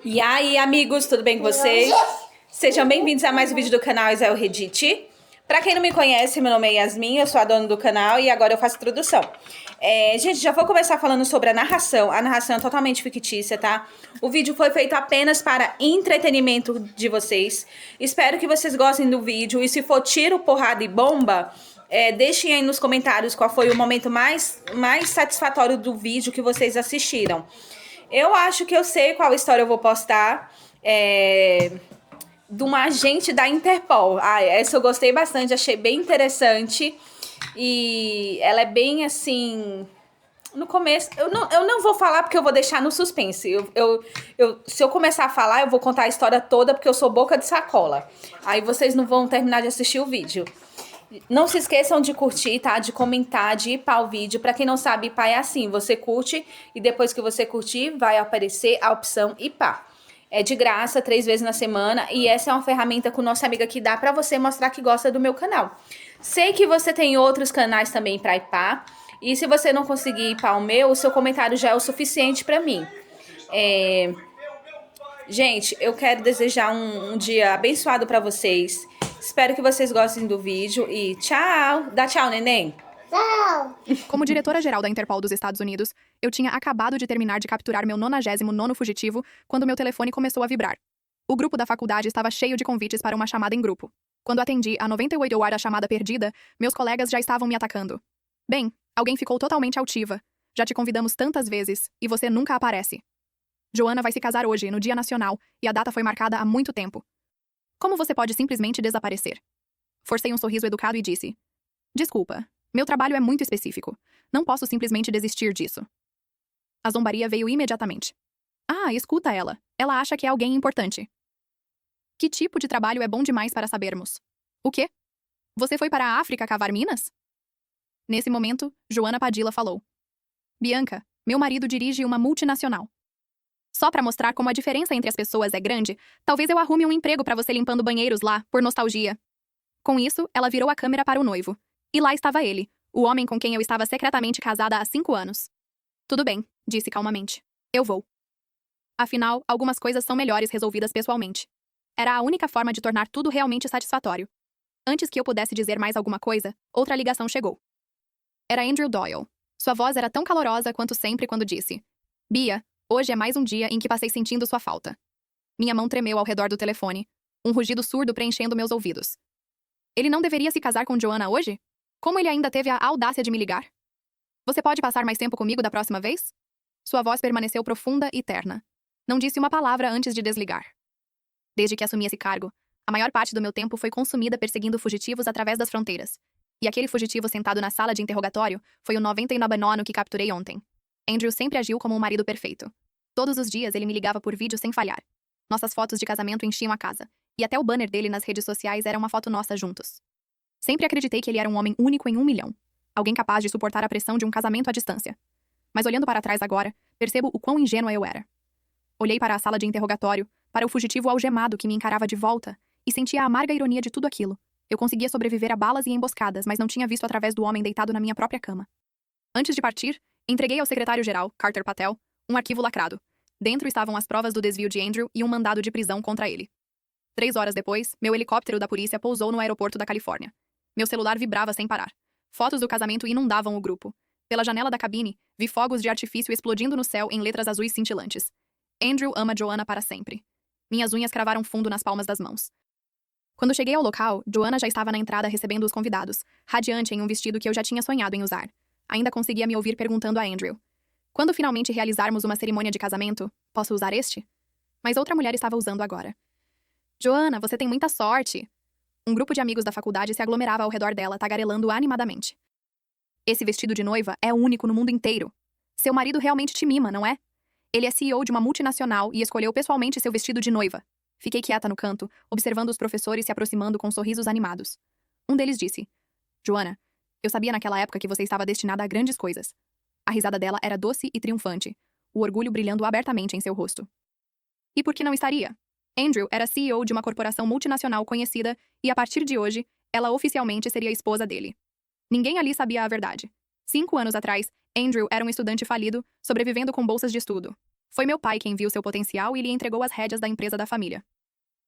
E aí, amigos, tudo bem com vocês? Sejam bem-vindos a mais um vídeo do canal Israel Reddit. Pra quem não me conhece, meu nome é Yasmin, eu sou a dona do canal e agora eu faço introdução. Gente, já vou começar falando sobre a narração. A narração é totalmente fictícia, tá? O vídeo foi feito apenas para entretenimento de vocês. Espero que vocês gostem do vídeo e se for tiro, porrada e bomba, deixem aí nos comentários qual foi o momento mais satisfatório do vídeo que vocês assistiram. Eu acho que eu sei qual história eu vou postar. De uma agente da Interpol. Essa eu gostei bastante, achei bem interessante. E ela é bem assim. No começo, eu não vou falar porque eu vou deixar no suspense. Se eu começar a falar, eu vou contar a história toda porque eu sou boca de sacola. Aí vocês não vão terminar de assistir o vídeo. Não se esqueçam de curtir, tá? De comentar, de ipar o vídeo. Pra quem não sabe, ipar é assim. Você curte e depois que você curtir, vai aparecer a opção ipar. É de graça, 3 vezes na semana. E essa é uma ferramenta com nossa amiga que dá pra você mostrar que gosta do meu canal. Sei que você tem outros canais também pra ipar. E se você não conseguir ipar o meu, o seu comentário já é o suficiente pra mim. Gente, eu quero desejar um dia abençoado pra vocês. Espero que vocês gostem do vídeo e tchau! Dá tchau, neném! Tchau! Como diretora-geral da Interpol dos Estados Unidos, eu tinha acabado de terminar de capturar meu 99º fugitivo quando meu telefone começou a vibrar. O grupo da faculdade estava cheio de convites para uma chamada em grupo. Quando atendi a 98 horas da chamada perdida, meus colegas já estavam me atacando. Bem, alguém ficou totalmente altiva. Já te convidamos tantas vezes, e você nunca aparece. Joanna vai se casar hoje, no Dia Nacional, e a data foi marcada há muito tempo. Como você pode simplesmente desaparecer? Forcei um sorriso educado e disse: Desculpa, meu trabalho é muito específico. Não posso simplesmente desistir disso. A zombaria veio imediatamente. Escuta ela. Ela acha que é alguém importante. Que tipo de trabalho é bom demais para sabermos? O quê? Você foi para a África cavar minas? Nesse momento, Joanna Padilla falou: Bianca, meu marido dirige uma multinacional. Só para mostrar como a diferença entre as pessoas é grande, talvez eu arrume um emprego para você limpando banheiros lá, por nostalgia. Com isso, ela virou a câmera para o noivo. E lá estava ele, o homem com quem eu estava secretamente casada há 5 anos. Tudo bem, disse calmamente. Eu vou. Afinal, algumas coisas são melhores resolvidas pessoalmente. Era a única forma de tornar tudo realmente satisfatório. Antes que eu pudesse dizer mais alguma coisa, outra ligação chegou. Era Andrew Doyle. Sua voz era tão calorosa quanto sempre quando disse: Bia, hoje é mais um dia em que passei sentindo sua falta. Minha mão tremeu ao redor do telefone, um rugido surdo preenchendo meus ouvidos. Ele não deveria se casar com Joanna hoje? Como ele ainda teve a audácia de me ligar? Você pode passar mais tempo comigo da próxima vez? Sua voz permaneceu profunda e terna. Não disse uma palavra antes de desligar. Desde que assumi esse cargo, a maior parte do meu tempo foi consumida perseguindo fugitivos através das fronteiras. E aquele fugitivo sentado na sala de interrogatório foi o 99º que capturei ontem. Andrew sempre agiu como um marido perfeito. Todos os dias ele me ligava por vídeo sem falhar. Nossas fotos de casamento enchiam a casa, e até o banner dele nas redes sociais era uma foto nossa juntos. Sempre acreditei que ele era um homem único em 1 milhão. Alguém capaz de suportar a pressão de um casamento à distância. Mas olhando para trás agora, percebo o quão ingênua eu era. Olhei para a sala de interrogatório, para o fugitivo algemado que me encarava de volta, e senti a amarga ironia de tudo aquilo. Eu conseguia sobreviver a balas e emboscadas, mas não tinha visto através do homem deitado na minha própria cama. Antes de partir, entreguei ao secretário-geral, Carter Patel, um arquivo lacrado. Dentro estavam as provas do desvio de Andrew e um mandado de prisão contra ele. 3 horas depois, meu helicóptero da polícia pousou no aeroporto da Califórnia. Meu celular vibrava sem parar. Fotos do casamento inundavam o grupo. Pela janela da cabine, vi fogos de artifício explodindo no céu em letras azuis cintilantes. Andrew ama Joanna para sempre. Minhas unhas cravaram fundo nas palmas das mãos. Quando cheguei ao local, Joanna já estava na entrada recebendo os convidados, radiante em um vestido que eu já tinha sonhado em usar. Ainda conseguia me ouvir perguntando a Andrew: Quando finalmente realizarmos uma cerimônia de casamento, posso usar este? Mas outra mulher estava usando agora. Joanna, você tem muita sorte! Um grupo de amigos da faculdade se aglomerava ao redor dela, tagarelando animadamente. Esse vestido de noiva é único no mundo inteiro. Seu marido realmente te mima, não é? Ele é CEO de uma multinacional e escolheu pessoalmente seu vestido de noiva. Fiquei quieta no canto, observando os professores se aproximando com sorrisos animados. Um deles disse: Joanna, eu sabia naquela época que você estava destinada a grandes coisas. A risada dela era doce e triunfante, o orgulho brilhando abertamente em seu rosto. E por que não estaria? Andrew era CEO de uma corporação multinacional conhecida e, a partir de hoje, ela oficialmente seria a esposa dele. Ninguém ali sabia a verdade. 5 anos atrás, Andrew era um estudante falido, sobrevivendo com bolsas de estudo. Foi meu pai quem viu seu potencial e lhe entregou as rédeas da empresa da família.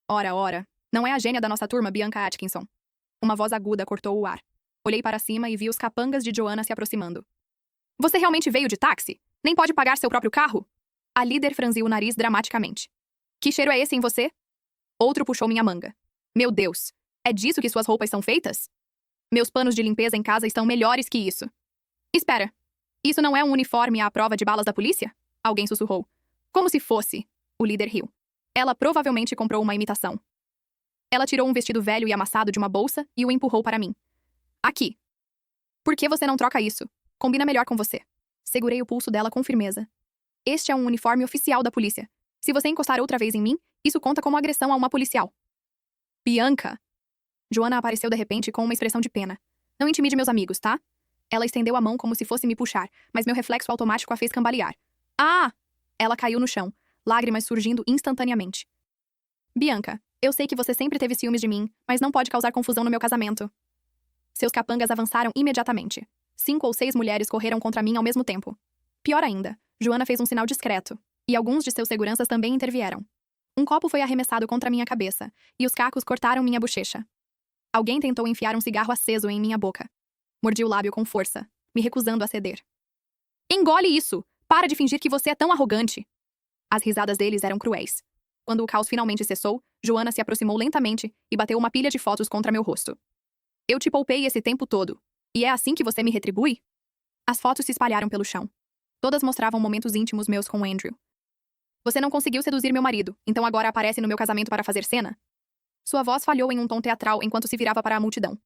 Ora, não é a gênia da nossa turma, Bianca Atkinson. Uma voz aguda cortou o ar. Olhei para cima e vi os capangas de Joanna se aproximando. Você realmente veio de táxi? Nem pode pagar seu próprio carro? A líder franziu o nariz dramaticamente. Que cheiro é esse em você? Outro puxou minha manga. Meu Deus, é disso que suas roupas são feitas? Meus panos de limpeza em casa estão melhores que isso. Espera, isso não é um uniforme à prova de balas da polícia? Alguém sussurrou. Como se fosse. O líder riu. Ela provavelmente comprou uma imitação. Ela tirou um vestido velho e amassado de uma bolsa e o empurrou para mim. Aqui. Por que você não troca isso? Combina melhor com você. Segurei o pulso dela com firmeza. Este é um uniforme oficial da polícia. Se você encostar outra vez em mim, isso conta como agressão a uma policial. Bianca! Joanna apareceu de repente com uma expressão de pena. Não intimide meus amigos, tá? Ela estendeu a mão como se fosse me puxar, mas meu reflexo automático a fez cambalear. Ah! Ela caiu no chão, lágrimas surgindo instantaneamente. Bianca, eu sei que você sempre teve ciúmes de mim, mas não pode causar confusão no meu casamento. Seus capangas avançaram imediatamente. 5 ou 6 mulheres correram contra mim ao mesmo tempo. Pior ainda, Joanna fez um sinal discreto, e alguns de seus seguranças também intervieram. Um copo foi arremessado contra minha cabeça, e os cacos cortaram minha bochecha. Alguém tentou enfiar um cigarro aceso em minha boca. Mordi o lábio com força, me recusando a ceder. Engole isso! Para de fingir que você é tão arrogante! As risadas deles eram cruéis. Quando o caos finalmente cessou, Joanna se aproximou lentamente e bateu uma pilha de fotos contra meu rosto. Eu te poupei esse tempo todo. E é assim que você me retribui? As fotos se espalharam pelo chão. Todas mostravam momentos íntimos meus com Andrew. Você não conseguiu seduzir meu marido, então agora aparece no meu casamento para fazer cena? Sua voz falhou em um tom teatral enquanto se virava para a multidão.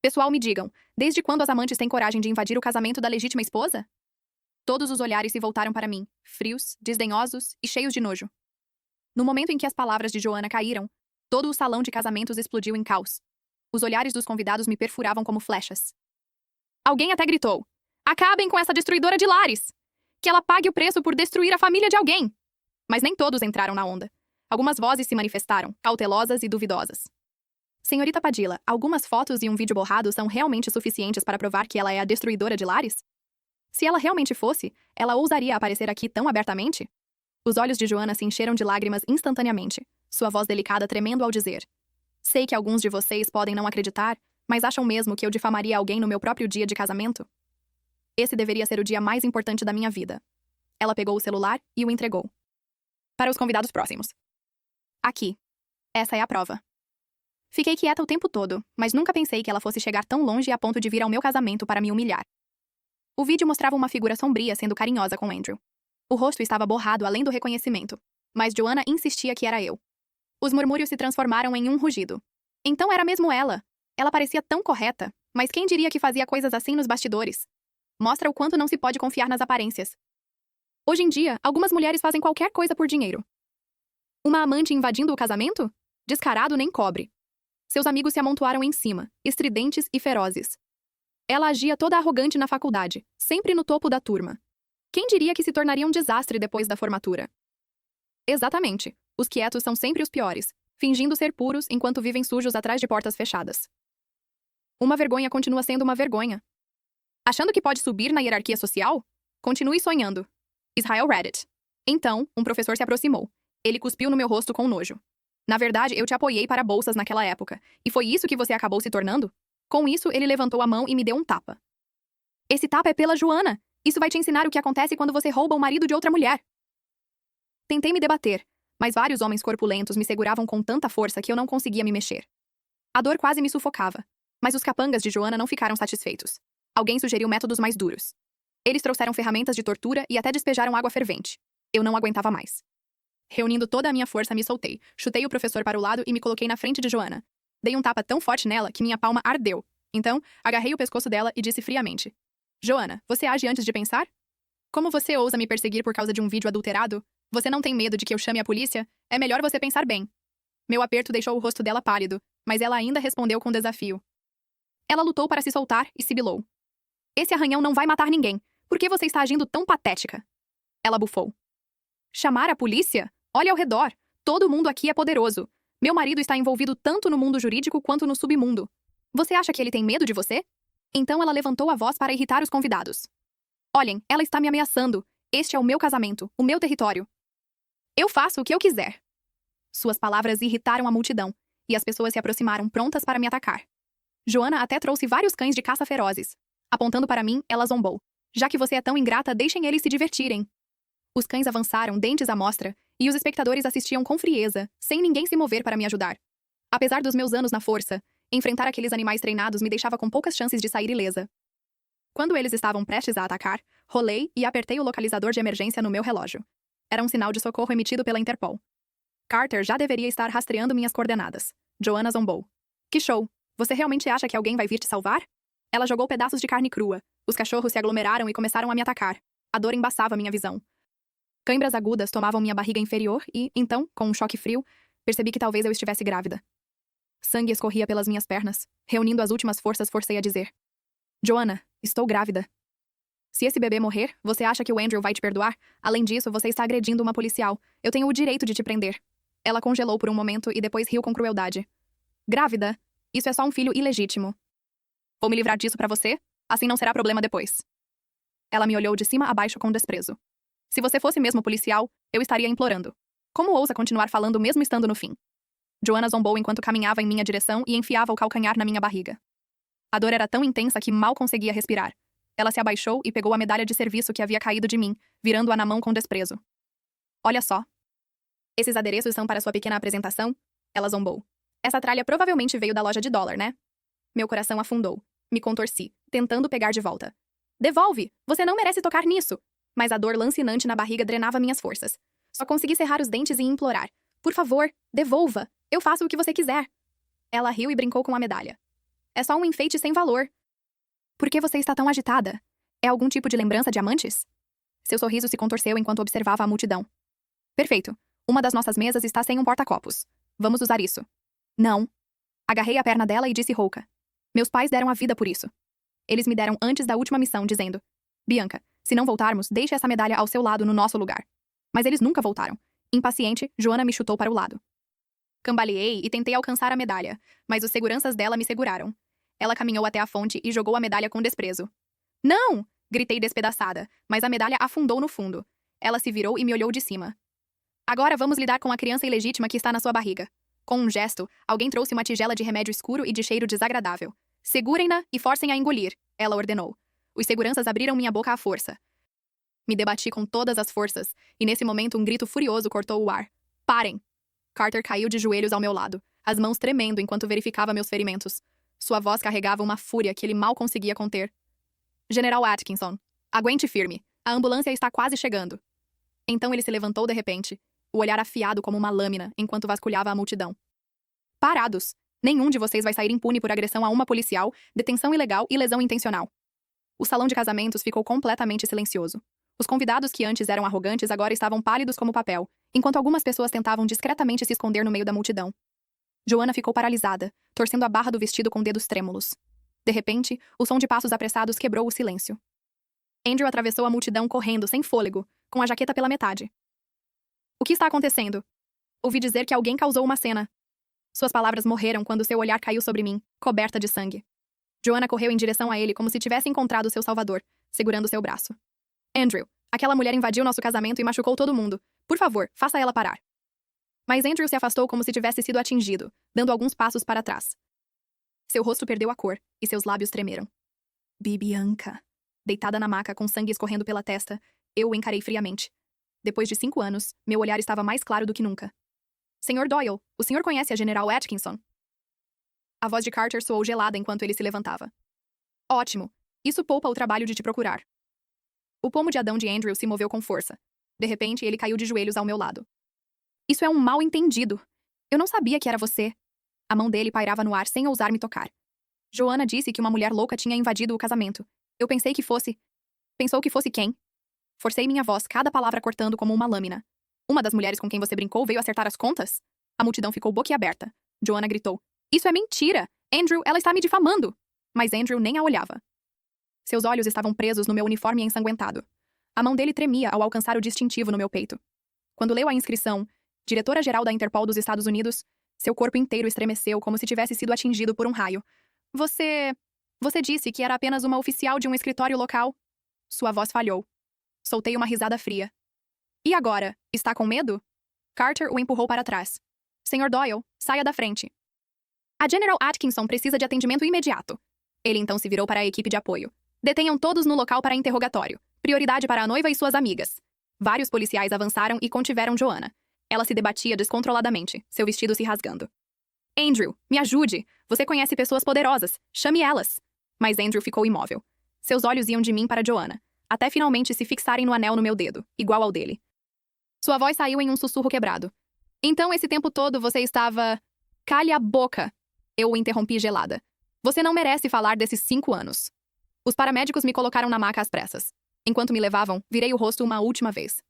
Pessoal, me digam, desde quando as amantes têm coragem de invadir o casamento da legítima esposa? Todos os olhares se voltaram para mim, frios, desdenhosos e cheios de nojo. No momento em que as palavras de Joanna caíram, todo o salão de casamentos explodiu em caos. Os olhares dos convidados me perfuravam como flechas. Alguém até gritou: acabem com essa destruidora de lares! Que ela pague o preço por destruir a família de alguém! Mas nem todos entraram na onda. Algumas vozes se manifestaram, cautelosas e duvidosas. Senhorita Padilla, algumas fotos e um vídeo borrado são realmente suficientes para provar que ela é a destruidora de lares? Se ela realmente fosse, ela ousaria aparecer aqui tão abertamente? Os olhos de Joanna se encheram de lágrimas instantaneamente, sua voz delicada tremendo ao dizer: sei que alguns de vocês podem não acreditar, mas acham mesmo que eu difamaria alguém no meu próprio dia de casamento? Esse deveria ser o dia mais importante da minha vida. Ela pegou o celular e o entregou. Para os convidados próximos. Aqui. Essa é a prova. Fiquei quieta o tempo todo, mas nunca pensei que ela fosse chegar tão longe a ponto de vir ao meu casamento para me humilhar. O vídeo mostrava uma figura sombria sendo carinhosa com Andrew. O rosto estava borrado além do reconhecimento, mas Joanna insistia que era eu. Os murmúrios se transformaram em um rugido. Então era mesmo ela. Ela parecia tão correta, mas quem diria que fazia coisas assim nos bastidores? Mostra o quanto não se pode confiar nas aparências. Hoje em dia, algumas mulheres fazem qualquer coisa por dinheiro. Uma amante invadindo o casamento? Descarado nem cobre. Seus amigos se amontoaram em cima, estridentes e ferozes. Ela agia toda arrogante na faculdade, sempre no topo da turma. Quem diria que se tornaria um desastre depois da formatura? Exatamente. Os quietos são sempre os piores, fingindo ser puros enquanto vivem sujos atrás de portas fechadas. Uma vergonha continua sendo uma vergonha. Achando que pode subir na hierarquia social? Continue sonhando. Israel Reddit. Então, um professor se aproximou. Ele cuspiu no meu rosto com nojo. Na verdade, eu te apoiei para bolsas naquela época. E foi isso que você acabou se tornando? Com isso, ele levantou a mão e me deu um tapa. Esse tapa é pela Joanna. Isso vai te ensinar o que acontece quando você rouba o marido de outra mulher. Tentei me debater, mas vários homens corpulentos me seguravam com tanta força que eu não conseguia me mexer. A dor quase me sufocava, mas os capangas de Joanna não ficaram satisfeitos. Alguém sugeriu métodos mais duros. Eles trouxeram ferramentas de tortura e até despejaram água fervente. Eu não aguentava mais. Reunindo toda a minha força, me soltei, chutei o professor para o lado e me coloquei na frente de Joanna. Dei um tapa tão forte nela que minha palma ardeu. Então, agarrei o pescoço dela e disse friamente: Joanna, você age antes de pensar? Como você ousa me perseguir por causa de um vídeo adulterado? Você não tem medo de que eu chame a polícia? É melhor você pensar bem. Meu aperto deixou o rosto dela pálido, mas ela ainda respondeu com desafio. Ela lutou para se soltar e sibilou. Esse arranhão não vai matar ninguém. Por que você está agindo tão patética? Ela bufou. Chamar a polícia? Olha ao redor. Todo mundo aqui é poderoso. Meu marido está envolvido tanto no mundo jurídico quanto no submundo. Você acha que ele tem medo de você? Então ela levantou a voz para irritar os convidados. Olhem, ela está me ameaçando. Este é o meu casamento, o meu território. Eu faço o que eu quiser. Suas palavras irritaram a multidão, e as pessoas se aproximaram prontas para me atacar. Joanna até trouxe vários cães de caça ferozes. Apontando para mim, ela zombou. Já que você é tão ingrata, deixem eles se divertirem. Os cães avançaram, dentes à mostra, e os espectadores assistiam com frieza, sem ninguém se mover para me ajudar. Apesar dos meus anos na força, enfrentar aqueles animais treinados me deixava com poucas chances de sair ilesa. Quando eles estavam prestes a atacar, rolei e apertei o localizador de emergência no meu relógio. Era um sinal de socorro emitido pela Interpol. Carter já deveria estar rastreando minhas coordenadas. Joanna zombou. Que show! Você realmente acha que alguém vai vir te salvar? Ela jogou pedaços de carne crua. Os cachorros se aglomeraram e começaram a me atacar. A dor embaçava minha visão. Cãibras agudas tomavam minha barriga inferior e, então, com um choque frio, percebi que talvez eu estivesse grávida. Sangue escorria pelas minhas pernas. Reunindo as últimas forças, forcei a dizer: Joanna, estou grávida. Se esse bebê morrer, você acha que o Andrew vai te perdoar? Além disso, você está agredindo uma policial. Eu tenho o direito de te prender. Ela congelou por um momento e depois riu com crueldade. Grávida? Isso é só um filho ilegítimo. Vou me livrar disso pra você? Assim não será problema depois. Ela me olhou de cima a baixo com desprezo. Se você fosse mesmo policial, eu estaria implorando. Como ousa continuar falando mesmo estando no fim? Joanna zombou enquanto caminhava em minha direção e enfiava o calcanhar na minha barriga. A dor era tão intensa que mal conseguia respirar. Ela se abaixou e pegou a medalha de serviço que havia caído de mim, virando-a na mão com desprezo. Olha só. Esses adereços são para sua pequena apresentação? Ela zombou. Essa tralha provavelmente veio da loja de dólar, né? Meu coração afundou. Me contorci, tentando pegar de volta. Devolve! Você não merece tocar nisso! Mas a dor lancinante na barriga drenava minhas forças. Só consegui cerrar os dentes e implorar. Por favor, devolva! Eu faço o que você quiser! Ela riu e brincou com a medalha. É só um enfeite sem valor. Por que você está tão agitada? É algum tipo de lembrança de amantes? Seu sorriso se contorceu enquanto observava a multidão. Perfeito. Uma das nossas mesas está sem um porta-copos. Vamos usar isso. Não. Agarrei a perna dela e disse rouca. Meus pais deram a vida por isso. Eles me deram antes da última missão, dizendo: Bianca, se não voltarmos, deixe essa medalha ao seu lado no nosso lugar. Mas eles nunca voltaram. Impaciente, Joanna me chutou para o lado. Cambaleei e tentei alcançar a medalha, mas os seguranças dela me seguraram. Ela caminhou até a fonte e jogou a medalha com desprezo. Não! Gritei despedaçada, mas a medalha afundou no fundo. Ela se virou e me olhou de cima. Agora vamos lidar com a criança ilegítima que está na sua barriga. Com um gesto, alguém trouxe uma tigela de remédio escuro e de cheiro desagradável. Segurem-na e forcem a engolir, ela ordenou. Os seguranças abriram minha boca à força. Me debati com todas as forças, e nesse momento um grito furioso cortou o ar. Parem! Carter caiu de joelhos ao meu lado, as mãos tremendo enquanto verificava meus ferimentos. Sua voz carregava uma fúria que ele mal conseguia conter. General Atkinson, aguente firme. A ambulância está quase chegando. Então ele se levantou de repente, o olhar afiado como uma lâmina, enquanto vasculhava a multidão. Parados! Nenhum de vocês vai sair impune por agressão a uma policial, detenção ilegal e lesão intencional. O salão de casamentos ficou completamente silencioso. Os convidados que antes eram arrogantes agora estavam pálidos como papel, enquanto algumas pessoas tentavam discretamente se esconder no meio da multidão. Joanna ficou paralisada, torcendo a barra do vestido com dedos trêmulos. De repente, o som de passos apressados quebrou o silêncio. Andrew atravessou a multidão correndo, sem fôlego, com a jaqueta pela metade. O que está acontecendo? Ouvi dizer que alguém causou uma cena. Suas palavras morreram quando seu olhar caiu sobre mim, coberta de sangue. Joanna correu em direção a ele como se tivesse encontrado seu salvador, segurando seu braço. Andrew, aquela mulher invadiu nosso casamento e machucou todo mundo. Por favor, faça ela parar. Mas Andrew se afastou como se tivesse sido atingido, dando alguns passos para trás. Seu rosto perdeu a cor, e seus lábios tremeram. Bianca. Deitada na maca, com sangue escorrendo pela testa, eu o encarei friamente. Depois de 5 anos, meu olhar estava mais claro do que nunca. Senhor Doyle, o senhor conhece a General Atkinson? A voz de Carter soou gelada enquanto ele se levantava. Ótimo. Isso poupa o trabalho de te procurar. O pomo de Adão de Andrew se moveu com força. De repente, ele caiu de joelhos ao meu lado. Isso é um mal-entendido. Eu não sabia que era você. A mão dele pairava no ar sem ousar me tocar. Joanna disse que uma mulher louca tinha invadido o casamento. Eu pensei que fosse... Pensou que fosse quem? Forcei minha voz, cada palavra cortando como uma lâmina. Uma das mulheres com quem você brincou veio acertar as contas? A multidão ficou boquiaberta. Joanna gritou. Isso é mentira! Andrew, ela está me difamando! Mas Andrew nem a olhava. Seus olhos estavam presos no meu uniforme ensanguentado. A mão dele tremia ao alcançar o distintivo no meu peito. Quando leu a inscrição, Diretora-Geral da Interpol dos Estados Unidos, seu corpo inteiro estremeceu como se tivesse sido atingido por um raio. Você disse que era apenas uma oficial de um escritório local? Sua voz falhou. Soltei uma risada fria. E agora? Está com medo? Carter o empurrou para trás. Sr. Doyle, saia da frente. A General Atkinson precisa de atendimento imediato. Ele então se virou para a equipe de apoio. Detenham todos no local para interrogatório. Prioridade para a noiva e suas amigas. Vários policiais avançaram e contiveram Joanna. Ela se debatia descontroladamente, seu vestido se rasgando. Andrew, me ajude! Você conhece pessoas poderosas. Chame elas! Mas Andrew ficou imóvel. Seus olhos iam de mim para Joanna, até finalmente se fixarem no anel no meu dedo, igual ao dele. Sua voz saiu em um sussurro quebrado. Então, esse tempo todo você estava... Calhe a boca! Eu o interrompi gelada. Você não merece falar desses 5 anos. Os paramédicos me colocaram na maca às pressas. Enquanto me levavam, virei o rosto uma última vez.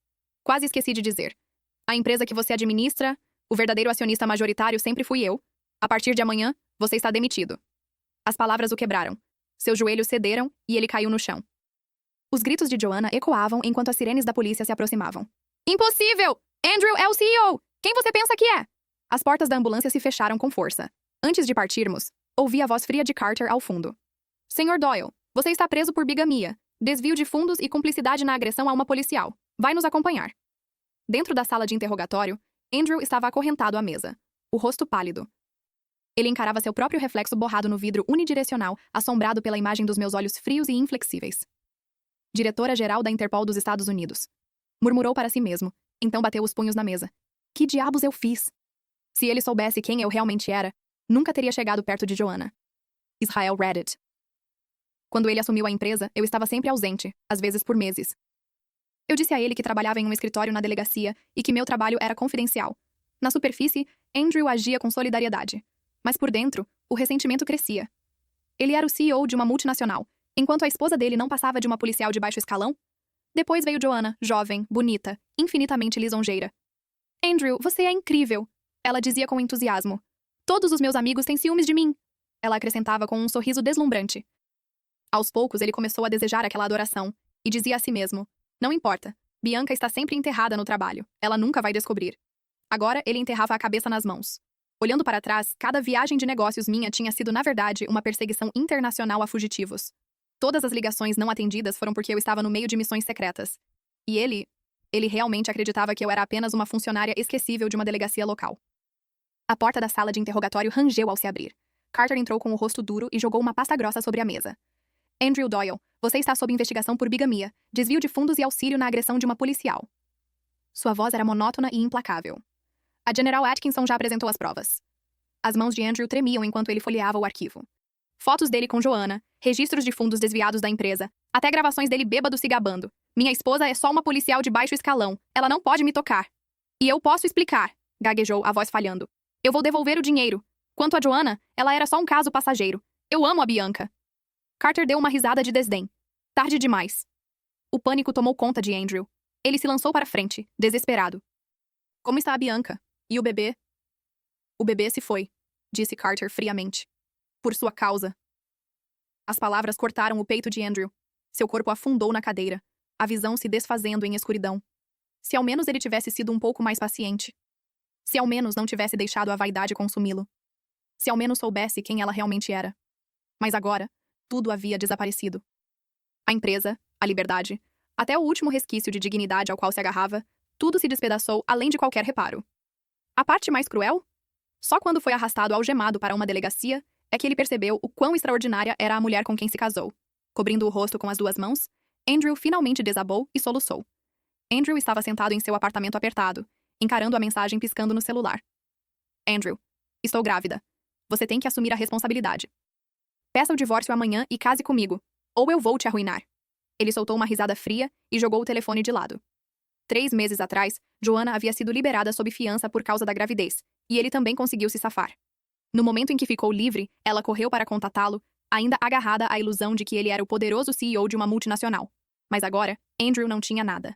Quase esqueci de dizer. A empresa que você administra, o verdadeiro acionista majoritário sempre fui eu. A partir de amanhã, você está demitido. As palavras o quebraram. Seus joelhos cederam e ele caiu no chão. Os gritos de Joanna ecoavam enquanto as sirenes da polícia se aproximavam. Impossível! Andrew é o CEO! Quem você pensa que é? As portas da ambulância se fecharam com força. Antes de partirmos, ouvi a voz fria de Carter ao fundo. Sr. Doyle, você está preso por bigamia, desvio de fundos e cumplicidade na agressão a uma policial. Vai nos acompanhar. Dentro da sala de interrogatório, Andrew estava acorrentado à mesa, o rosto pálido. Ele encarava seu próprio reflexo borrado no vidro unidirecional, assombrado pela imagem dos meus olhos frios e inflexíveis. Diretora-geral da Interpol dos Estados Unidos. Murmurou para si mesmo, então bateu os punhos na mesa. Que diabos eu fiz? Se ele soubesse quem eu realmente era, nunca teria chegado perto de Joanna. Israel Reddit. Quando ele assumiu a empresa, eu estava sempre ausente, às vezes por meses. Eu disse a ele que trabalhava em um escritório na delegacia e que meu trabalho era confidencial. Na superfície, Andrew agia com solidariedade. Mas por dentro, o ressentimento crescia. Ele era o CEO de uma multinacional, enquanto a esposa dele não passava de uma policial de baixo escalão. Depois veio Joanna, jovem, bonita, infinitamente lisonjeira. Andrew, você é incrível, ela dizia com entusiasmo. Todos os meus amigos têm ciúmes de mim, ela acrescentava com um sorriso deslumbrante. Aos poucos, ele começou a desejar aquela adoração, e dizia a si mesmo, não importa, Bianca está sempre enterrada no trabalho, ela nunca vai descobrir. Agora, ele enterrava a cabeça nas mãos. Olhando para trás, cada viagem de negócios minha tinha sido, na verdade, uma perseguição internacional a fugitivos. Todas as ligações não atendidas foram porque eu estava no meio de missões secretas. E ele realmente acreditava que eu era apenas uma funcionária esquecível de uma delegacia local. A porta da sala de interrogatório rangeu ao se abrir. Carter entrou com o rosto duro e jogou uma pasta grossa sobre a mesa. Andrew Doyle, você está sob investigação por bigamia, desvio de fundos e auxílio na agressão de uma policial. Sua voz era monótona e implacável. A General Atkinson já apresentou as provas. As mãos de Andrew tremiam enquanto ele folheava o arquivo. Fotos dele com Joanna, registros de fundos desviados da empresa, até gravações dele bêbado se gabando. Minha esposa é só uma policial de baixo escalão. Ela não pode me tocar. E eu posso explicar, gaguejou, a voz falhando. Eu vou devolver o dinheiro. Quanto a Joanna, ela era só um caso passageiro. Eu amo a Bianca. Carter deu uma risada de desdém. Tarde demais. O pânico tomou conta de Andrew. Ele se lançou para frente, desesperado. Como está a Bianca? E o bebê? O bebê se foi, disse Carter friamente. Por sua causa. As palavras cortaram o peito de Andrew. Seu corpo afundou na cadeira, a visão se desfazendo em escuridão. Se ao menos ele tivesse sido um pouco mais paciente. Se ao menos não tivesse deixado a vaidade consumi-lo. Se ao menos soubesse quem ela realmente era. Mas agora, tudo havia desaparecido. A empresa, a liberdade, até o último resquício de dignidade ao qual se agarrava, tudo se despedaçou além de qualquer reparo. A parte mais cruel? Só quando foi arrastado algemado para uma delegacia é que ele percebeu o quão extraordinária era a mulher com quem se casou. Cobrindo o rosto com as 2 mãos, Andrew finalmente desabou e soluçou. Andrew estava sentado em seu apartamento apertado, encarando a mensagem piscando no celular. Andrew, estou grávida. Você tem que assumir a responsabilidade. Peça o divórcio amanhã e case comigo, ou eu vou te arruinar. Ele soltou uma risada fria e jogou o telefone de lado. 3 meses atrás, Joanna havia sido liberada sob fiança por causa da gravidez, e ele também conseguiu se safar. No momento em que ficou livre, ela correu para contatá-lo, ainda agarrada à ilusão de que ele era o poderoso CEO de uma multinacional. Mas agora, Andrew não tinha nada.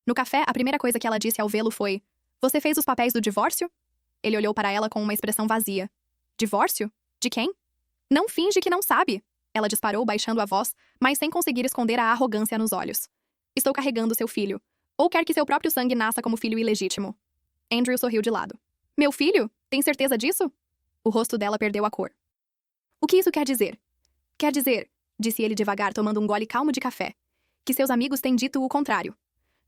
No café, a primeira coisa que ela disse ao vê-lo foi: Você fez os papéis do divórcio? Ele olhou para ela com uma expressão vazia. Divórcio? De quem? Não finge que não sabe. Ela disparou, baixando a voz, mas sem conseguir esconder a arrogância nos olhos. Estou carregando seu filho. Ou quer que seu próprio sangue nasça como filho ilegítimo. Andrew sorriu de lado. Meu filho? Tem certeza disso? O rosto dela perdeu a cor. O que isso quer dizer? Quer dizer, disse ele devagar, tomando um gole calmo de café, que seus amigos têm dito o contrário.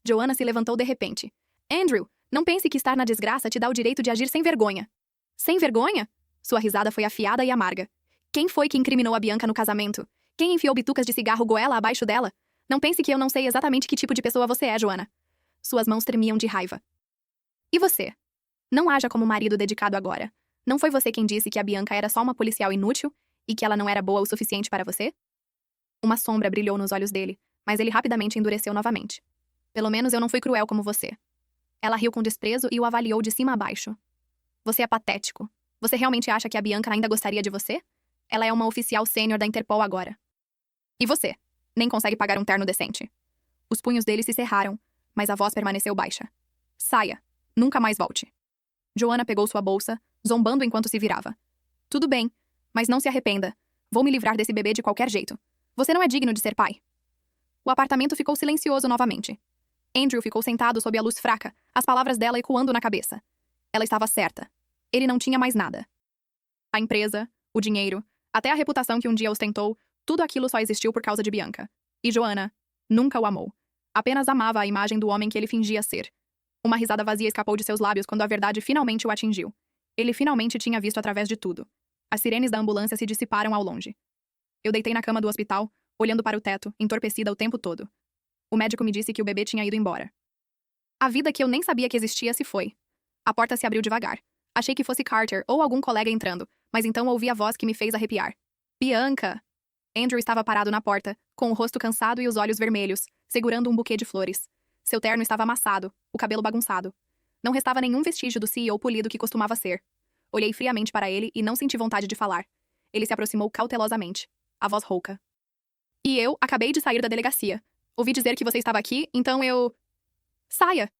Joanna se levantou de repente. Andrew, Não pense que estar na desgraça te dá o direito de agir sem vergonha. Sem vergonha? Sua risada foi afiada e amarga. Quem foi que incriminou a Bianca no casamento? Quem enfiou bitucas de cigarro goela abaixo dela? Não pense que eu não sei exatamente que tipo de pessoa você é, Joanna. Suas mãos tremiam de raiva. E você? Não haja como marido dedicado agora. Não foi você quem disse que a Bianca era só uma policial inútil e que ela não era boa o suficiente para você? Uma sombra brilhou nos olhos dele, mas ele rapidamente endureceu novamente. Pelo menos eu não fui cruel como você. Ela riu com desprezo e o avaliou de cima a baixo. Você é patético. Você realmente acha que a Bianca ainda gostaria de você? Ela é uma oficial sênior da Interpol agora. E você? Nem consegue pagar um terno decente. Os punhos dele se cerraram, mas a voz permaneceu baixa. Saia. Nunca mais volte. Joanna pegou sua bolsa, zombando enquanto se virava. Tudo bem, mas não se arrependa. Vou me livrar desse bebê de qualquer jeito. Você não é digno de ser pai. O apartamento ficou silencioso novamente. Andrew ficou sentado sob a luz fraca, as palavras dela ecoando na cabeça. Ela estava certa. Ele não tinha mais nada. A empresa, o dinheiro, até a reputação que um dia ostentou, tudo aquilo só existiu por causa de Bianca. E Joanna nunca o amou. Apenas amava a imagem do homem que ele fingia ser. Uma risada vazia escapou de seus lábios quando a verdade finalmente o atingiu. Ele finalmente tinha visto através de tudo. As sirenes da ambulância se dissiparam ao longe. Eu deitei na cama do hospital, olhando para o teto, entorpecida o tempo todo. O médico me disse que o bebê tinha ido embora. A vida que eu nem sabia que existia se foi. A porta se abriu devagar. Achei que fosse Carter ou algum colega entrando, mas então ouvi a voz que me fez arrepiar. Bianca! Andrew estava parado na porta, com o rosto cansado e os olhos vermelhos, segurando um buquê de flores. Seu terno estava amassado, o cabelo bagunçado. Não restava nenhum vestígio do CEO polido que costumava ser. Olhei friamente para ele e não senti vontade de falar. Ele se aproximou cautelosamente, a voz rouca. E eu acabei de sair da delegacia. Ouvi dizer que você estava aqui, então eu... Saia!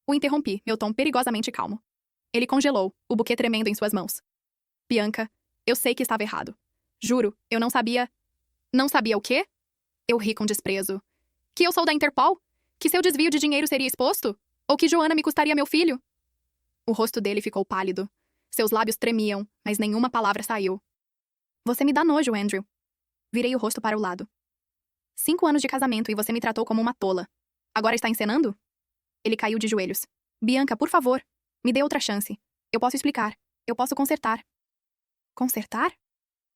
O interrompi, meu tom perigosamente calmo. Ele congelou, o buquê tremendo em suas mãos. Bianca, eu sei que estava errado. Juro, eu não sabia... Não sabia o quê? Eu ri com desprezo. Que eu sou da Interpol? Que seu desvio de dinheiro seria exposto? Ou que Joanna me custaria meu filho? O rosto dele ficou pálido. Seus lábios tremiam, mas nenhuma palavra saiu. Você me dá nojo, Andrew. Virei o rosto para o lado. 5 anos de casamento e você me tratou como uma tola. Agora está encenando? Ele caiu de joelhos. Bianca, por favor, me dê outra chance. Eu posso explicar. Eu posso consertar. Consertar?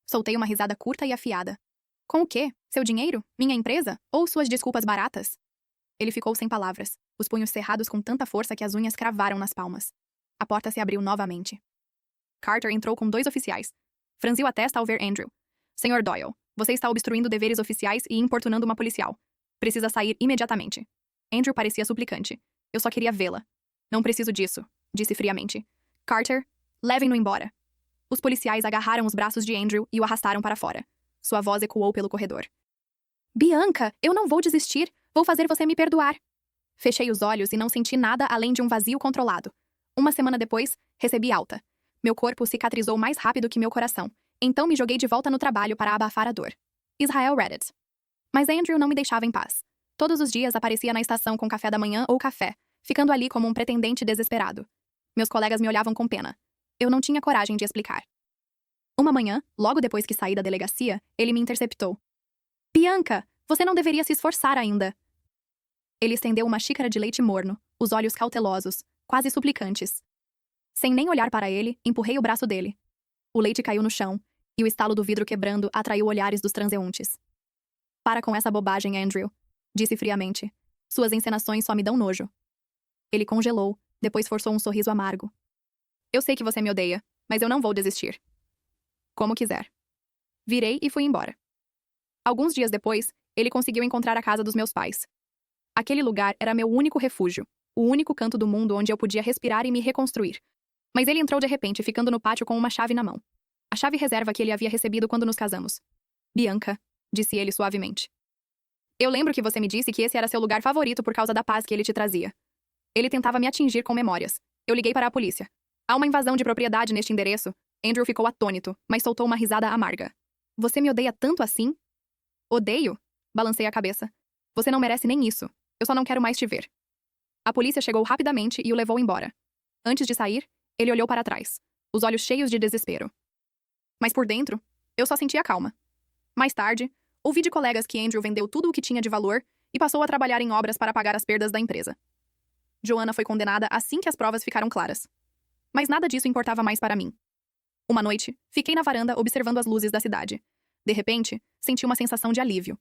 Soltei uma risada curta e afiada. Com o quê? Seu dinheiro? Minha empresa? Ou suas desculpas baratas? Ele ficou sem palavras, os punhos cerrados com tanta força que as unhas cravaram nas palmas. A porta se abriu novamente. Carter entrou com 2 oficiais. Franziu a testa ao ver Andrew. Senhor Doyle, você está obstruindo deveres oficiais e importunando uma policial. Precisa sair imediatamente. Andrew parecia suplicante. Eu só queria vê-la. Não preciso disso, disse friamente. Carter, levem-no embora. Os policiais agarraram os braços de Andrew e o arrastaram para fora. Sua voz ecoou pelo corredor. Bianca, eu não vou desistir. Vou fazer você me perdoar. Fechei os olhos e não senti nada além de um vazio controlado. Uma semana depois, recebi alta. Meu corpo cicatrizou mais rápido que meu coração. Então me joguei de volta no trabalho para abafar a dor. Israel Reddit. Mas Andrew não me deixava em paz. Todos os dias aparecia na estação com café da manhã ou café, ficando ali como um pretendente desesperado. Meus colegas me olhavam com pena. Eu não tinha coragem de explicar. Uma manhã, logo depois que saí da delegacia, ele me interceptou. Bianca, você não deveria se esforçar ainda. Ele estendeu uma xícara de leite morno, os olhos cautelosos, quase suplicantes. Sem nem olhar para ele, empurrei o braço dele. O leite caiu no chão, e o estalo do vidro quebrando atraiu olhares dos transeuntes. Para com essa bobagem, Andrew, disse friamente. Suas encenações só me dão nojo. Ele congelou, depois forçou um sorriso amargo. Eu sei que você me odeia, mas eu não vou desistir. Como quiser. Virei e fui embora. Alguns dias depois, ele conseguiu encontrar a casa dos meus pais. Aquele lugar era meu único refúgio, o único canto do mundo onde eu podia respirar e me reconstruir. Mas ele entrou de repente, ficando no pátio com uma chave na mão. A chave reserva que ele havia recebido quando nos casamos. Bianca, disse ele suavemente. Eu lembro que você me disse que esse era seu lugar favorito por causa da paz que ele te trazia. Ele tentava me atingir com memórias. Eu liguei para a polícia. Há uma invasão de propriedade neste endereço. Andrew ficou atônito, mas soltou uma risada amarga. Você me odeia tanto assim? Odeio? Balancei a cabeça. Você não merece nem isso. Eu só não quero mais te ver. A polícia chegou rapidamente e o levou embora. Antes de sair, ele olhou para trás, os olhos cheios de desespero. Mas por dentro, eu só sentia calma. Mais tarde, ouvi de colegas que Andrew vendeu tudo o que tinha de valor e passou a trabalhar em obras para pagar as perdas da empresa. Joanna foi condenada assim que as provas ficaram claras. Mas nada disso importava mais para mim. Uma noite, fiquei na varanda observando as luzes da cidade. De repente, senti uma sensação de alívio.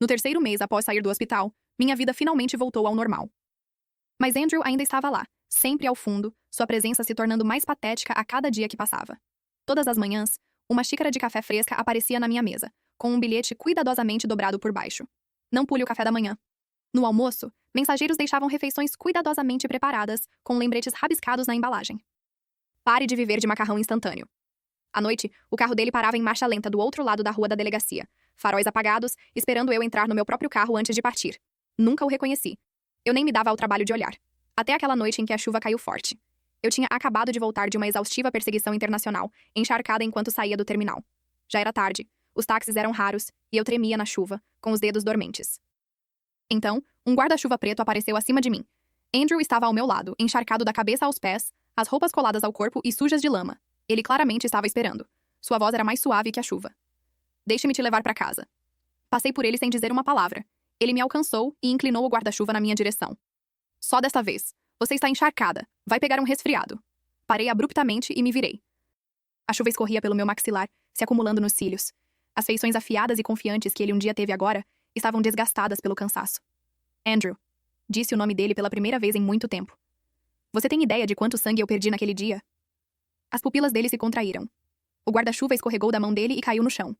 No terceiro mês após sair do hospital, minha vida finalmente voltou ao normal. Mas Andrew ainda estava lá, sempre ao fundo, sua presença se tornando mais patética a cada dia que passava. Todas as manhãs, uma xícara de café fresca aparecia na minha mesa, com um bilhete cuidadosamente dobrado por baixo. Não pule o café da manhã. No almoço, mensageiros deixavam refeições cuidadosamente preparadas, com lembretes rabiscados na embalagem. Pare de viver de macarrão instantâneo. À noite, o carro dele parava em marcha lenta do outro lado da rua da delegacia, faróis apagados, esperando eu entrar no meu próprio carro antes de partir. Nunca o reconheci. Eu nem me dava ao trabalho de olhar. Até aquela noite em que a chuva caiu forte. Eu tinha acabado de voltar de uma exaustiva perseguição internacional, encharcada enquanto saía do terminal. Já era tarde, os táxis eram raros, e eu tremia na chuva, com os dedos dormentes. Então, um guarda-chuva preto apareceu acima de mim. Andrew estava ao meu lado, encharcado da cabeça aos pés, as roupas coladas ao corpo e sujas de lama. Ele claramente estava esperando. Sua voz era mais suave que a chuva. Deixe-me te levar para casa. Passei por ele sem dizer uma palavra. Ele me alcançou e inclinou o guarda-chuva na minha direção. Só desta vez. Você está encharcada. Vai pegar um resfriado. Parei abruptamente e me virei. A chuva escorria pelo meu maxilar, se acumulando nos cílios. As feições afiadas e confiantes que ele um dia teve agora estavam desgastadas pelo cansaço. Andrew. Disse o nome dele pela primeira vez em muito tempo. Você tem ideia de quanto sangue eu perdi naquele dia? As pupilas dele se contraíram. O guarda-chuva escorregou da mão dele e caiu no chão.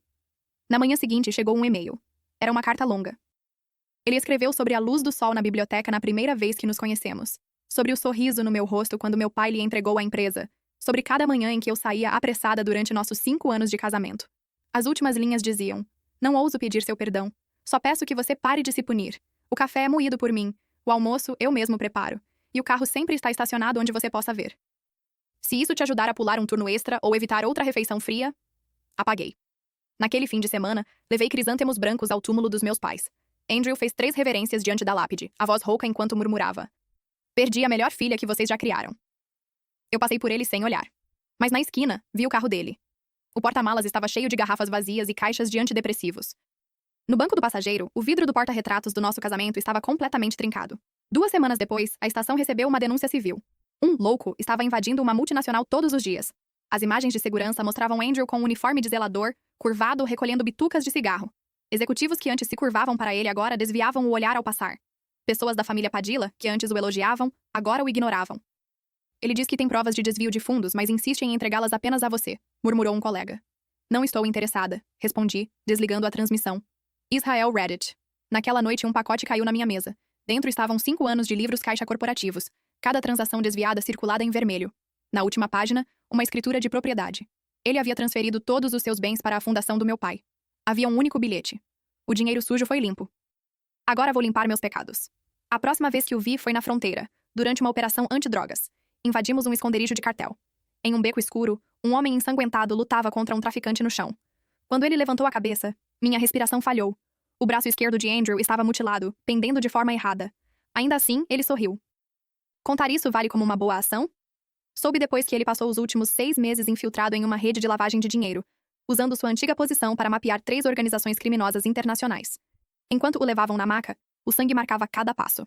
Na manhã seguinte chegou um e-mail. Era uma carta longa. Ele escreveu sobre a luz do sol na biblioteca na primeira vez que nos conhecemos. Sobre o sorriso no meu rosto quando meu pai lhe entregou a empresa. Sobre cada manhã em que eu saía apressada durante nossos 5 anos de casamento. As últimas linhas diziam: não ouso pedir seu perdão. Só peço que você pare de se punir. O café é moído por mim. O almoço eu mesmo preparo. E o carro sempre está estacionado onde você possa ver. Se isso te ajudar a pular um turno extra ou evitar outra refeição fria... Apaguei. Naquele fim de semana, levei crisântemos brancos ao túmulo dos meus pais. Andrew fez 3 reverências diante da lápide, a voz rouca enquanto murmurava: perdi a melhor filha que vocês já criaram. Eu passei por ele sem olhar. Mas na esquina, vi o carro dele. O porta-malas estava cheio de garrafas vazias e caixas de antidepressivos. No banco do passageiro, o vidro do porta-retratos do nosso casamento estava completamente trincado. 2 semanas depois, a estação recebeu uma denúncia civil. Um louco estava invadindo uma multinacional todos os dias. As imagens de segurança mostravam Andrew com um uniforme de zelador, curvado, recolhendo bitucas de cigarro. Executivos que antes se curvavam para ele agora desviavam o olhar ao passar. Pessoas da família Padilla, que antes o elogiavam, agora o ignoravam. Ele diz que tem provas de desvio de fundos, mas insiste em entregá-las apenas a você, murmurou um colega. Não estou interessada, respondi, desligando a transmissão. Israel Reddit. Naquela noite um pacote caiu na minha mesa. Dentro estavam 5 anos de livros caixa corporativos, cada transação desviada circulada em vermelho. Na última página, uma escritura de propriedade. Ele havia transferido todos os seus bens para a fundação do meu pai. Havia um único bilhete. O dinheiro sujo foi limpo. Agora vou limpar meus pecados. A próxima vez que o vi foi na fronteira, durante uma operação antidrogas. Invadimos um esconderijo de cartel. Em um beco escuro, um homem ensanguentado lutava contra um traficante no chão. Quando ele levantou a cabeça, minha respiração falhou. O braço esquerdo de Andrew estava mutilado, pendendo de forma errada. Ainda assim, ele sorriu. Contar isso vale como uma boa ação? Soube depois que ele passou os últimos 6 meses infiltrado em uma rede de lavagem de dinheiro, usando sua antiga posição para mapear 3 organizações criminosas internacionais. Enquanto o levavam na maca, o sangue marcava cada passo.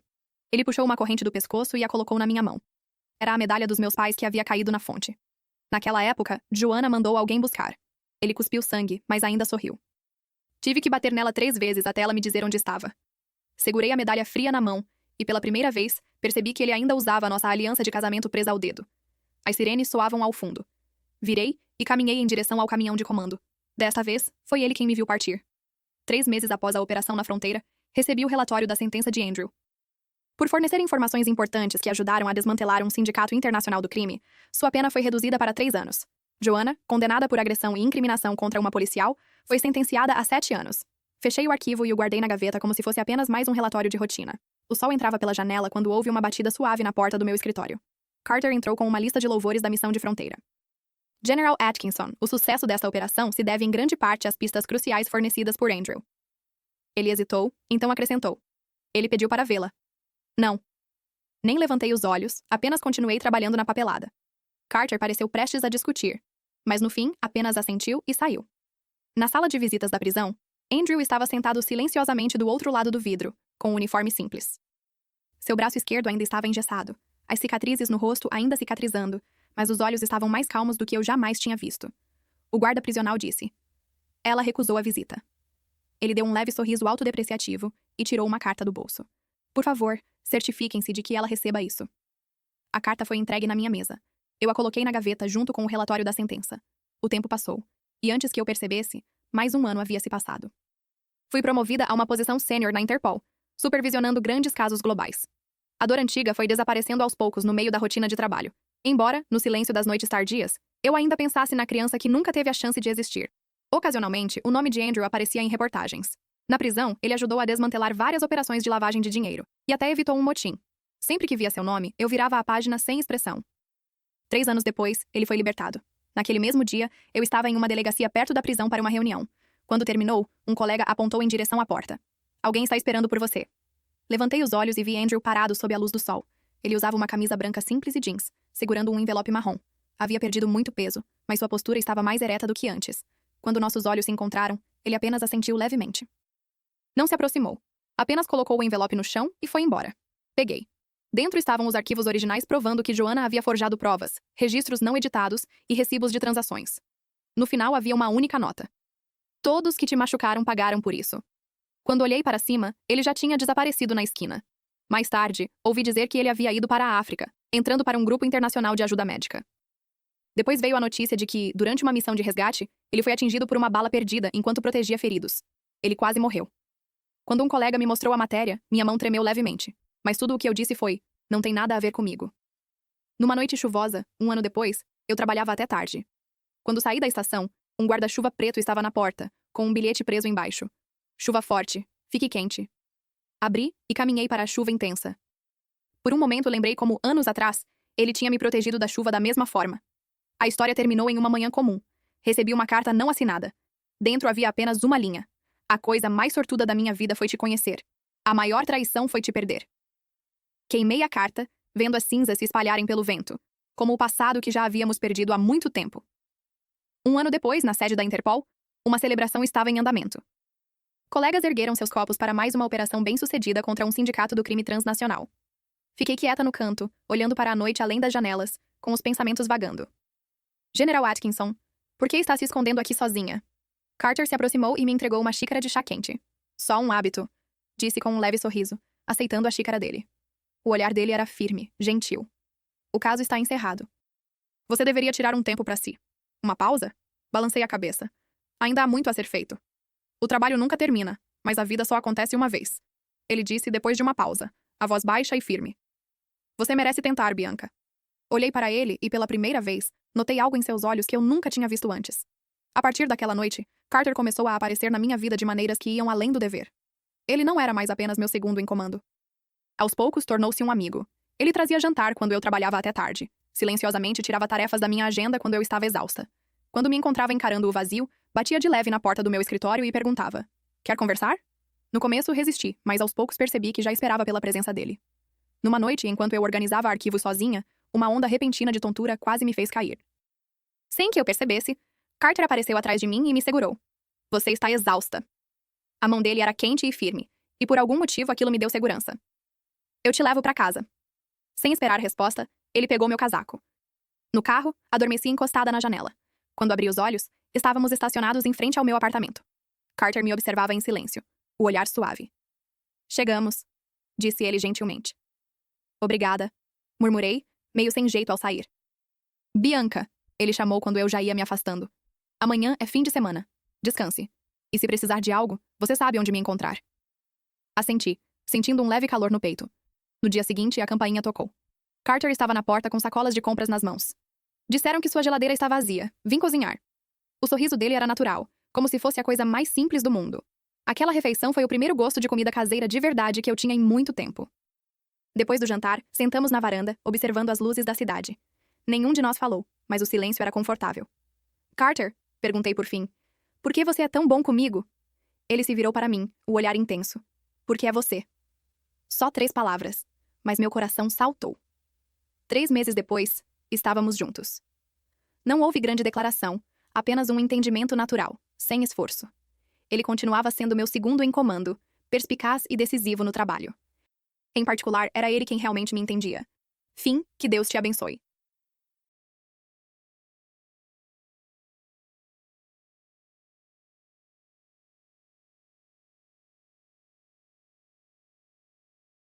Ele puxou uma corrente do pescoço e a colocou na minha mão. Era a medalha dos meus pais que havia caído na fonte. Naquela época, Joanna mandou alguém buscar. Ele cuspiu sangue, mas ainda sorriu. Tive que bater nela 3 vezes até ela me dizer onde estava. Segurei a medalha fria na mão, e pela primeira vez, percebi que ele ainda usava a nossa aliança de casamento presa ao dedo. As sirenes soavam ao fundo. Virei e caminhei em direção ao caminhão de comando. Desta vez, foi ele quem me viu partir. 3 meses após a operação na fronteira, recebi o relatório da sentença de Andrew. Por fornecer informações importantes que ajudaram a desmantelar um sindicato internacional do crime, sua pena foi reduzida para 3 anos. Joanna, condenada por agressão e incriminação contra uma policial, foi sentenciada a 7 anos. Fechei o arquivo e o guardei na gaveta como se fosse apenas mais um relatório de rotina. O sol entrava pela janela quando houve uma batida suave na porta do meu escritório. Carter entrou com uma lista de louvores da missão de fronteira. General Atkinson, o sucesso desta operação se deve em grande parte às pistas cruciais fornecidas por Andrew. Ele hesitou, então acrescentou. Ele pediu para vê-la. Não. Nem levantei os olhos, apenas continuei trabalhando na papelada. Carter pareceu prestes a discutir, mas no fim apenas assentiu e saiu. Na sala de visitas da prisão, Andrew estava sentado silenciosamente do outro lado do vidro, com um uniforme simples. Seu braço esquerdo ainda estava engessado, as cicatrizes no rosto ainda cicatrizando, mas os olhos estavam mais calmos do que eu jamais tinha visto. O guarda prisional disse. Ela recusou a visita. Ele deu um leve sorriso autodepreciativo e tirou uma carta do bolso. Por favor, certifiquem-se de que ela receba isso. A carta foi entregue na minha mesa. Eu a coloquei na gaveta junto com o relatório da sentença. O tempo passou, e antes que eu percebesse, mais um ano havia se passado. Fui promovida a uma posição sênior na Interpol, supervisionando grandes casos globais. A dor antiga foi desaparecendo aos poucos no meio da rotina de trabalho. Embora, no silêncio das noites tardias, eu ainda pensasse na criança que nunca teve a chance de existir. Ocasionalmente, o nome de Andrew aparecia em reportagens. Na prisão, ele ajudou a desmantelar várias operações de lavagem de dinheiro, e até evitou um motim. Sempre que via seu nome, eu virava a página sem expressão. 3 anos depois, ele foi libertado. Naquele mesmo dia, eu estava em uma delegacia perto da prisão para uma reunião. Quando terminou, um colega apontou em direção à porta. Alguém está esperando por você. Levantei os olhos e vi Andrew parado sob a luz do sol. Ele usava uma camisa branca simples e jeans, segurando um envelope marrom. Havia perdido muito peso, mas sua postura estava mais ereta do que antes. Quando nossos olhos se encontraram, ele apenas assentiu levemente. Não se aproximou. Apenas colocou o envelope no chão e foi embora. Peguei. Dentro estavam os arquivos originais provando que Joanna havia forjado provas, registros não editados e recibos de transações. No final havia uma única nota. Todos que te machucaram pagaram por isso. Quando olhei para cima, ele já tinha desaparecido na esquina. Mais tarde, ouvi dizer que ele havia ido para a África, entrando para um grupo internacional de ajuda médica. Depois veio a notícia de que, durante uma missão de resgate, ele foi atingido por uma bala perdida enquanto protegia feridos. Ele quase morreu. Quando um colega me mostrou a matéria, minha mão tremeu levemente. Mas tudo o que eu disse foi, não tem nada a ver comigo. Numa noite chuvosa, 1 ano depois, eu trabalhava até tarde. Quando saí da estação, um guarda-chuva preto estava na porta, com um bilhete preso embaixo. Chuva forte. Fique quente. Abri e caminhei para a chuva intensa. Por um momento lembrei como, anos atrás, ele tinha me protegido da chuva da mesma forma. A história terminou em uma manhã comum. Recebi uma carta não assinada. Dentro havia apenas uma linha. A coisa mais sortuda da minha vida foi te conhecer. A maior traição foi te perder. Queimei a carta, vendo as cinzas se espalharem pelo vento, como o passado que já havíamos perdido há muito tempo. 1 ano depois, na sede da Interpol, uma celebração estava em andamento. Colegas ergueram seus copos para mais uma operação bem-sucedida contra um sindicato do crime transnacional. Fiquei quieta no canto, olhando para a noite além das janelas, com os pensamentos vagando. General Atkinson, por que está se escondendo aqui sozinha? Carter se aproximou e me entregou uma xícara de chá quente. Só um hábito, disse com um leve sorriso, aceitando a xícara dele. O olhar dele era firme, gentil. O caso está encerrado. Você deveria tirar um tempo para si. Uma pausa? Balancei a cabeça. Ainda há muito a ser feito. O trabalho nunca termina, mas a vida só acontece uma vez. Ele disse depois de uma pausa, a voz baixa e firme. Você merece tentar, Bianca. Olhei para ele e, pela primeira vez, notei algo em seus olhos que eu nunca tinha visto antes. A partir daquela noite, Carter começou a aparecer na minha vida de maneiras que iam além do dever. Ele não era mais apenas meu segundo em comando. Aos poucos, tornou-se um amigo. Ele trazia jantar quando eu trabalhava até tarde. Silenciosamente tirava tarefas da minha agenda quando eu estava exausta. Quando me encontrava encarando o vazio, batia de leve na porta do meu escritório e perguntava: Quer conversar? No começo, resisti, mas aos poucos percebi que já esperava pela presença dele. Numa noite, enquanto eu organizava arquivos sozinha, uma onda repentina de tontura quase me fez cair. Sem que eu percebesse, Carter apareceu atrás de mim e me segurou. Você está exausta. A mão dele era quente e firme, e por algum motivo aquilo me deu segurança. Eu te levo para casa. Sem esperar resposta, ele pegou meu casaco. No carro, adormeci encostada na janela. Quando abri os olhos, estávamos estacionados em frente ao meu apartamento. Carter me observava em silêncio, o olhar suave. Chegamos, disse ele gentilmente. Obrigada, murmurei, meio sem jeito ao sair. Bianca, ele chamou quando eu já ia me afastando. Amanhã é fim de semana. Descanse. E se precisar de algo, você sabe onde me encontrar. Assenti, sentindo um leve calor no peito. No dia seguinte, a campainha tocou. Carter estava na porta com sacolas de compras nas mãos. Disseram que sua geladeira está vazia. Vim cozinhar. O sorriso dele era natural, como se fosse a coisa mais simples do mundo. Aquela refeição foi o primeiro gosto de comida caseira de verdade que eu tinha em muito tempo. Depois do jantar, sentamos na varanda, observando as luzes da cidade. Nenhum de nós falou, mas o silêncio era confortável. Carter, perguntei por fim, por que você é tão bom comigo? Ele se virou para mim, o olhar intenso. Porque é você. Só 3 palavras, mas meu coração saltou. 3 meses depois, estávamos juntos. Não houve grande declaração, apenas um entendimento natural, sem esforço. Ele continuava sendo meu segundo em comando, perspicaz e decisivo no trabalho. Em particular, era ele quem realmente me entendia. Fim, que Deus te abençoe.